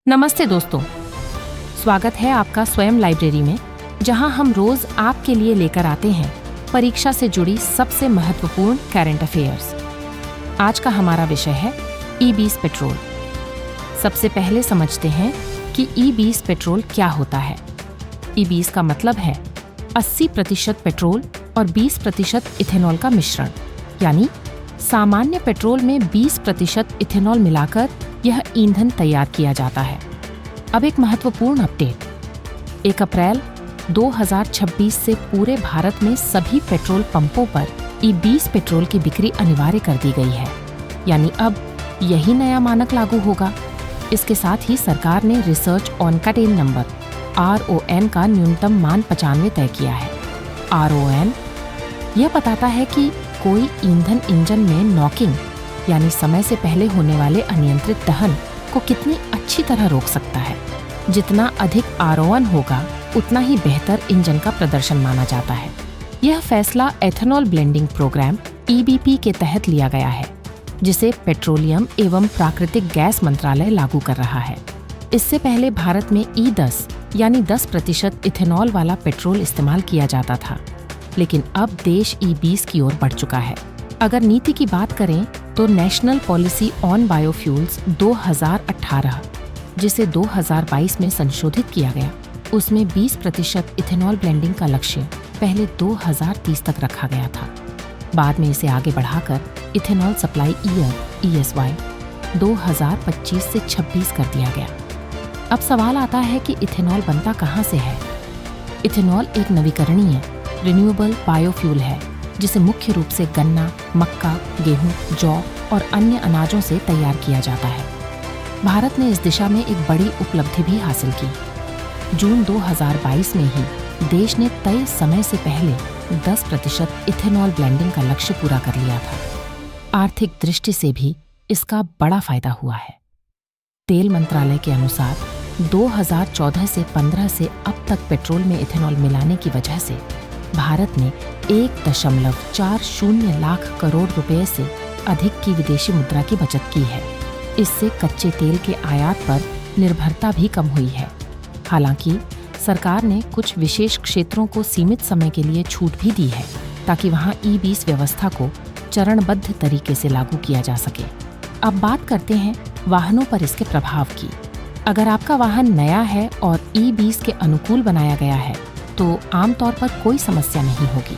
नमस्ते दोस्तों, स्वागत है आपका स्वयं लाइब्रेरी में, जहां हम रोज आपके लिए लेकर आते हैं परीक्षा से जुड़ी सबसे महत्वपूर्ण करंट अफेयर्स। आज का हमारा विषय है ई-20 पेट्रोल। सबसे पहले समझते हैं कि ई-20 पेट्रोल क्या होता है। ई-20 का मतलब है 80% पेट्रोल और 20% इथेनॉल का मिश्रण, यानी सामान्य पेट्रोल में 20% इथेनॉल मिलाकर यह ईंधन तैयार किया जाता है। अब एक महत्वपूर्ण अपडेट, 1 अप्रैल 2026 से पूरे भारत में सभी पेट्रोल पंपों पर ई-20 पेट्रोल की बिक्री अनिवार्य कर दी गई है, यानी अब यही नया मानक लागू होगा। इसके साथ ही सरकार ने रिसर्च ऑन कटेन नंबर RON का न्यूनतम मान 95 तय किया है। RON यह बताता है कि कोई ईंधन इंजन में नॉकिंग यानी समय से पहले होने वाले अनियंत्रित दहन को कितनी अच्छी तरह रोक सकता है। जितना अधिक RON होगा उतना ही बेहतर इंजन का प्रदर्शन माना जाता है। यह फैसला एथेनॉल ब्लेंडिंग प्रोग्राम EBP के तहत लिया गया है, जिसे पेट्रोलियम एवं प्राकृतिक गैस मंत्रालय लागू कर रहा है। इससे पहले भारत में E10 यानी 10% इथेनॉल वाला पेट्रोल इस्तेमाल किया जाता था, लेकिन अब देश E20 की ओर बढ़ चुका है। अगर नीति की बात करें तो नेशनल पॉलिसी ऑन बायोफ्यूल्स 2018, जिसे 2022 में संशोधित किया गया, उसमें 20% इथेनॉल ब्लेंडिंग का लक्ष्य पहले 2030 तक रखा गया था। बाद में इसे आगे बढ़ाकर इथेनॉल सप्लाई ईयर ESY 2025 से 26 कर दिया गया। अब सवाल आता है कि इथेनॉल बनता कहाँ से है। इथेनॉल एक नवीकरणीय रिन्यूएबल बायोफ्यूल है, जिसे मुख्य रूप से गन्ना, मक्का, गेहूं, जौ और अन्य अनाजों से तैयार किया जाता है। भारत ने इस दिशा में एक बड़ी उपलब्धि भी हासिल की। जून 2022 में ही देश ने तय समय से पहले 10% इथेनॉल ब्लेंडिंग का लक्ष्य पूरा कर लिया था। आर्थिक दृष्टि से भी इसका बड़ा फायदा हुआ है। तेल मंत्रालय के अनुसार 2014 से 15 से अब तक पेट्रोल में इथेनॉल मिलाने की वजह से भारत ने 1.40 लाख करोड़ रुपए से अधिक की विदेशी मुद्रा की बचत की है। इससे कच्चे तेल के आयात पर निर्भरता भी कम हुई है। हालांकि सरकार ने कुछ विशेष क्षेत्रों को सीमित समय के लिए छूट भी दी है, ताकि वहां ई-20 व्यवस्था को चरणबद्ध तरीके से लागू किया जा सके। अब बात करते हैं वाहनों पर इसके प्रभाव की। अगर आपका वाहन नया है और ई-20 के अनुकूल बनाया गया है तो आमतौर पर कोई समस्या नहीं होगी,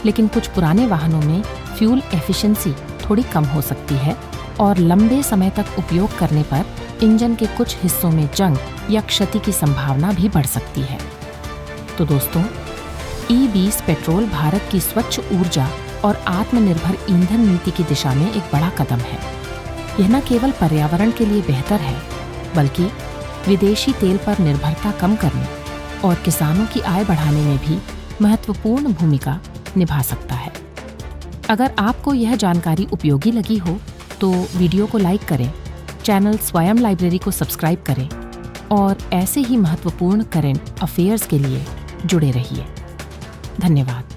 लेकिन कुछ पुराने वाहनों में फ्यूल एफिशिएंसी थोड़ी कम हो सकती है और लंबे समय तक उपयोग करने पर इंजन के कुछ हिस्सों में जंग या क्षति की संभावना भी बढ़ सकती है। तो दोस्तों, ई-20 पेट्रोल भारत की स्वच्छ ऊर्जा और आत्मनिर्भर ईंधन नीति की दिशा में एक बड़ा कदम है। यह न केवल पर्यावरण के लिए बेहतर है, बल्कि विदेशी तेल पर निर्भरता कम करने और किसानों की आय बढ़ाने में भी महत्वपूर्ण भूमिका निभा सकता है। अगर आपको यह जानकारी उपयोगी लगी हो तो वीडियो को लाइक करें, चैनल स्वयं लाइब्रेरी को सब्सक्राइब करें और ऐसे ही महत्वपूर्ण करंट अफेयर्स के लिए जुड़े रहिए। धन्यवाद।